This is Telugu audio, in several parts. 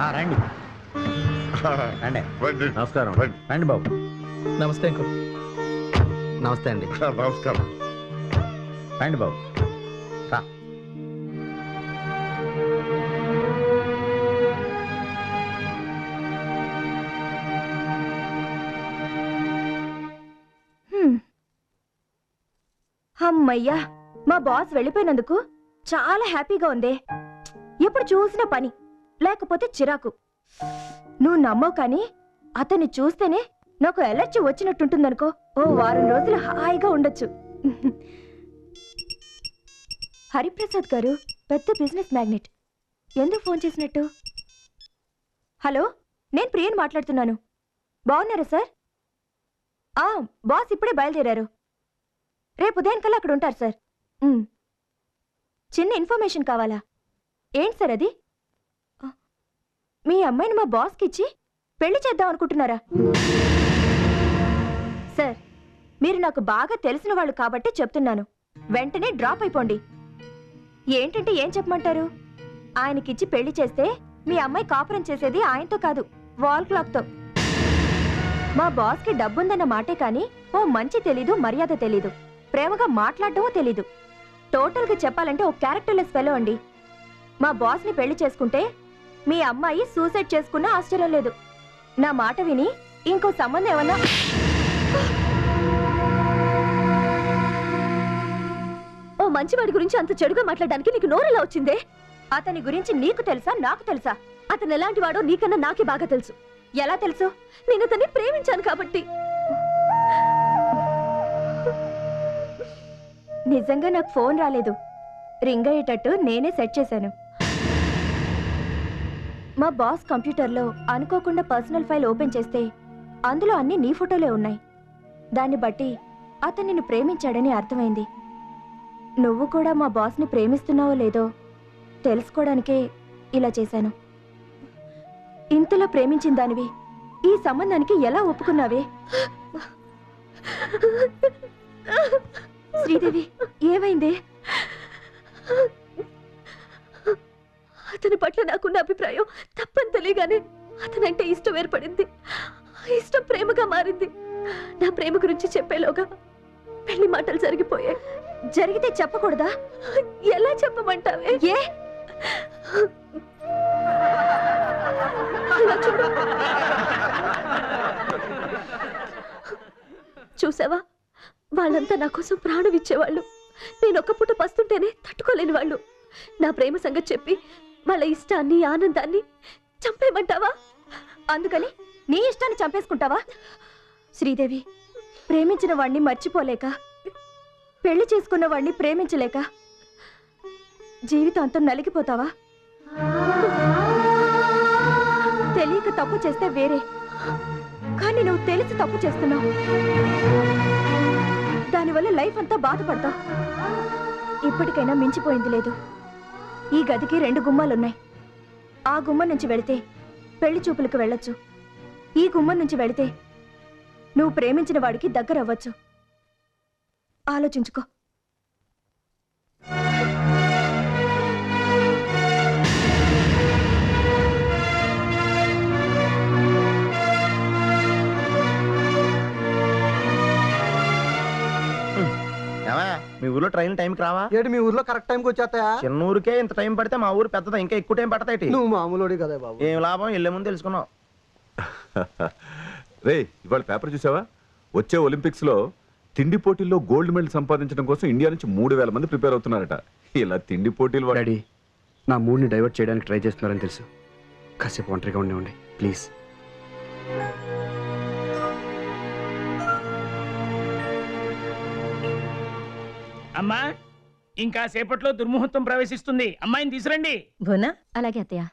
రండి రండి. నమస్కారం. రండి బాబు. నమస్తే అంకుల్. నమస్తే అండి. నమస్కారం. రండి బాబు రా. అమ్మయ్యా, మా బాస్ వెళ్ళిపోయినందుకు చాలా హ్యాపీగా ఉందే. ఎప్పుడు చూసిన పని, లేకపోతే చిరాకు. నువ్వు నమ్మవు కానీ అతన్ని చూస్తేనే నాకు ఎలర్జీ వచ్చినట్టుంటుందనుకో. ఓ వారం రోజులు హాయిగా ఉండొచ్చు. హరిప్రసాద్ గారు పెద్ద బిజినెస్ మ్యాగ్నెట్. ఎందుకు ఫోన్ చేసినట్టు? హలో, నేను ప్రియని మాట్లాడుతున్నాను. బాగున్నారా సార్? బాస్ ఇప్పుడే బయలుదేరారు. రేపు ఉదయం కల్లా అక్కడ ఉంటారు సార్. చిన్న ఇన్ఫర్మేషన్ కావాలా? ఏంటి సార్ అది? మీ అమ్మాయిని మా బాస్కి ఇచ్చి పెళ్లి చేద్దాం అనుకుంటున్నారా? సార్, మీరు నాకు బాగా తెలిసిన వాళ్ళు కాబట్టి చెప్తున్నాను, వెంటనే డ్రాప్ అయిపోండి. ఏంటంటే ఏం చెప్పమంటారు? ఆయనకిచ్చి పెళ్లి చేస్తే మీ అమ్మాయి కాపురం చేసేది ఆయనతో కాదు, వాల్ క్లాక్తో. మా బాస్కి డబ్బుందన్న మాటే కానీ ఓ మంచి తెలీదు, మర్యాద తెలీదు, ప్రేమగా మాట్లాడటమో తెలీదు. టోటల్గా చెప్పాలంటే ఓ క్యారెక్టర్లెస్ ఫెలో అండి. మా బాస్ని పెళ్లి చేసుకుంటే మీ అమ్మాయి సూసైడ్ చేసుకున్నా ఆశ్చర్యం లేదు. నా మాట విని ఇంకో సంబంధం ఏమన్నా... ఓ మంచివాడి గురించి అంత చెడుగా మాట్లాడడానికి నీకు నోరెలా వచ్చిందే? అతని గురించి నీకు తెలుసా, నాకు తెలుసా? అతను ఎలాంటి వాడో నీకన్నా నాకే బాగా తెలుసు. ఎలా తెలుసు? నేను అతన్ని ప్రేమించాను కాబట్టి. నిజంగా నాకు ఫోన్ రాలేదు, రింగ్ అయ్యేటట్టు నేనే సెట్ చేశాను. మా బాస్ కంప్యూటర్లో అనుకోకుండా పర్సనల్ ఫైల్ ఓపెన్ చేస్తే అందులో అన్ని నీ ఫోటోలే ఉన్నాయి. దాన్ని బట్టి అతను నిన్ను ప్రేమించాడని అర్థమైంది. నువ్వు కూడా మా బాస్ని ప్రేమిస్తున్నావో లేదో తెలుసుకోవడానికే ఇలా చేశాను. ఇంతలో ప్రేమించిన దానివి ఈ సంబంధానికి ఎలా ఒప్పుకున్నావే? శ్రీదేవి, ఏమైందే? అతని పట్ల నాకున్న అభిప్రాయం తప్పని తెలియగానే అతనంటే ఇష్టం ఏర్పడింది. ఇష్టం ప్రేమగా మారింది. నా ప్రేమ గురించి చెప్పేలోగా పెళ్లి మాటలు జరిగిపోయాయి. జరిగితే చెప్పకూడదా? ఎలా చెప్పమంటావే? ఏ చూసావా, వాళ్ళంతా నా కోసం ప్రాణం ఇచ్చేవాళ్ళు. నేను ఒక్క పూట పస్తుంటేనే తట్టుకోలేని వాళ్ళు. నా ప్రేమ సంగతి చెప్పి వాళ్ళ ఇష్టాన్ని, ఆనందాన్ని చంపేయమంటావా? అందుకని నీ ఇష్టాన్ని చంపేసుకుంటావా? శ్రీదేవి, ప్రేమించిన వాణ్ణి మర్చిపోలేక, పెళ్లి చేసుకున్న వాణ్ణి ప్రేమించలేక జీవితాంతం నలిగిపోతావా? తెలియక తప్పు చేస్తే వేరే, కానీ నువ్వు తెలిసి తప్పు చేస్తున్నావు. దానివల్ల లైఫ్ అంతా బాధపడతావు. ఇప్పటికైనా మించిపోయింది లేదు. ఈ గదికి 2 గుమ్మాలున్నాయి. ఆ గుమ్మం నుంచి వెళితే పెళ్లి చూపులకు వెళ్ళొచ్చు. ఈ గుమ్మం నుంచి వెళితే నువ్వు ప్రేమించిన వాడికి దగ్గర అవ్వచ్చు. ఆలోచించుకో. మీ ఊర్లో ట్రైన్ టైంకి రావా? ఏంటి మీ ఊర్లో కరెక్ట్ టైంకి వచ్చేస్తాయా? చిన్న ఊరికే ఇంత టైం పడితే మా ఊరు పెద్దదా, ఇంకా ఎక్కువ టైం పడతాయి. నువ్వు మామూలుడి కదా బాబు. ఏం లాభం, వెళ్ళే ముందు తెలుసుకున్నావు. రే, ఇవాళ పేపర్ చూసావా? వచ్చే ఒలింపిక్స్ లో తిండి పోటీల్లో గోల్డ్ మెడల్ సంపాదించడం కోసం ఇండియా నుంచి 3000 మంది ప్రిపేర్ అవుతున్నారట. ఇలా తిండి పోటీలు డాడీ, నా మూడ్ని డైవర్ట్ చేయడానికి ట్రై చేస్తున్నారని తెలుసు. కాసేపు ఒంటరిగా ఉండి ప్లీజ్. అమ్మా, ఇంకా సేపట్లో దుర్ముహూర్తం ప్రవేశిస్తుంది. అమ్మాయిని తీసురండి. అలాగే అత్తయ్య.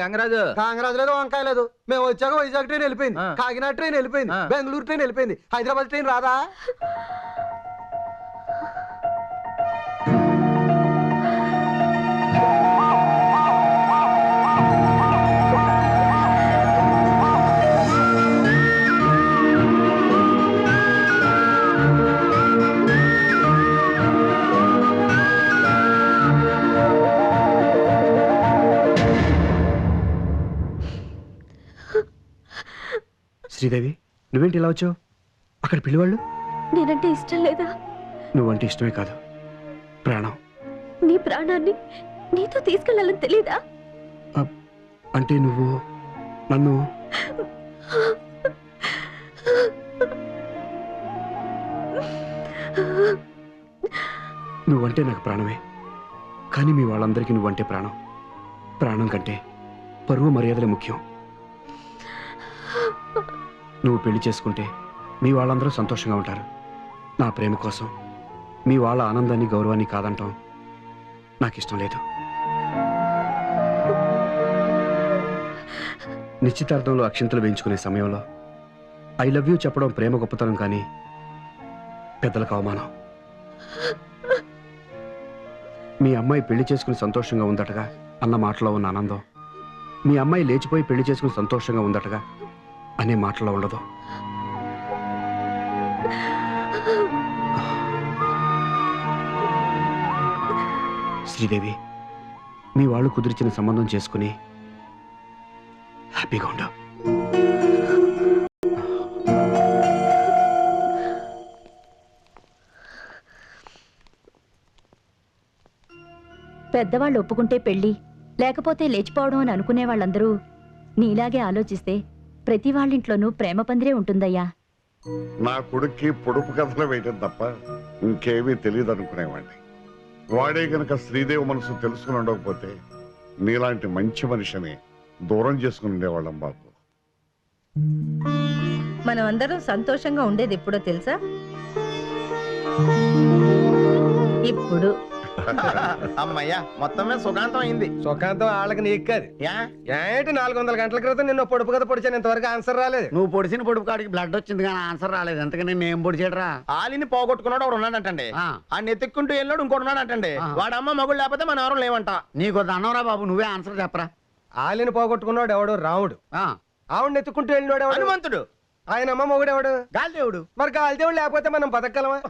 గంగరాజు కాంగ్రెస్ లేదు వంకాయ లేదు. మేము వచ్చాక వైజాగ్ ట్రైన్ వెళ్ళిపోయింది, కాకినాడ ట్రైన్ వెళ్ళిపోయింది, బెంగళూరు ట్రైన్ వెళ్ళిపోయింది, హైదరాబాద్ ట్రైన్ రాదా? శ్రీదేవి, నువ్వేంటి ఇలా వచ్చావు? అక్కడ పిల్లివాళ్ళు. నేనంటే ఇష్టం లేదా? నువ్వంటే ఇష్టమే కాదు, ప్రాణం. నీ ప్రాణాన్ని నీతో తీసుకెళ్లాలని తెలీదా? అంటే నువ్వు నన్ను నువ్వంటే నాకు ప్రాణమే, కానీ మీ వాళ్ళందరికీ నువ్వంటే ప్రాణం. ప్రాణం కంటే పరువు మర్యాదలే ముఖ్యం. నువ్వు పెళ్లి చేసుకుంటే మీ వాళ్ళందరూ సంతోషంగా ఉంటారు. నా ప్రేమ కోసం మీ వాళ్ళ ఆనందాన్ని గౌరవాన్ని కాదంటాం నాకు ఇష్టం లేదు. నిశ్చితార్థంలో అక్షింతలు వేయించుకునే సమయంలో ఐ లవ్ యూ చెప్పడం ప్రేమ గొప్పతనం, కానీ పెద్దలకు అవమానం. మీ అమ్మాయి పెళ్లి చేసుకుని సంతోషంగా ఉందటగా అన్న మాటలో ఉన్న ఆనందం మీ అమ్మాయి లేచిపోయి పెళ్లి చేసుకుని సంతోషంగా ఉందటగా అనే మాటలో ఉండదు. శ్రీదేవి, మీ వాళ్ళు కుదిర్చిన సంబంధం చేసుకుని హ్యాపీగా ఉండు. పెద్దవాళ్ళు ఒప్పుకుంటే పెళ్లి, లేకపోతే లేచిపోవడం అని అనుకునే వాళ్ళందరూ నీలాగే ఆలోచిస్తే ప్రతి వాళ్ళింట్లోనూ ప్రేమ పందిరే ఉంటుందయ్యా. నా కొడుక్కి పొడుపు కథలు వేయటం తప్ప ఇంకేమీ తెలియదు అనుకునేవాడిని. వాడే గనక శ్రీదేవి మనసు తెలుసుకుని ఉండకపోతే నీలాంటి మంచి మనిషిని దూరం చేసుకుని ఉండేవాళ్ళం బాబు. మనం అందరం సంతోషంగా ఉండేది ఎప్పుడో తెలుసా? ఇప్పుడు. అమ్మయ్యా, మొత్తం మీద సుఖాంతం అయింది. సుఖాంతం వాళ్ళకి నీకు కాదు. యా ఏంటి 400 గంటల క్రితం నిన్ను పొడుపు కథ పొడిచాను, ఇంతవరకు ఆన్సర్ రాలేదు. నువ్వు పొడిచిన పొడుపు కాడికి బ్లడ్ వచ్చింది కానీ ఆన్సర్ రాలేదు. ఎంతకని నేను పొడిచాడరా? ఆలిని పోగొట్టుకున్నాడు ఒకడు ఉన్నాడంటండి. ఆ నెత్తుక్కుంటూ వెళ్ళాడు ఇంకోటి ఉన్నాడంటండి. వాడు అమ్మ మగుడు లేకపోతే మనం ఎవరు లేవంట. నీకు దండంరా బాబు, నువ్వే ఆన్సర్ చెప్పరా. ఆలిని పోగొట్టుకున్నాడు ఎవడు? రాముడు. ఆవిడ ఎత్తుకుంటూ వెళ్ళినాడు ఎవడు? హనుమంతుడు. ఆయన అమ్మ మొగుడు ఎవడు? గాలిదేవుడు. మరి గాలిదేవుడు లేకపోతే మనం బతకగలమా?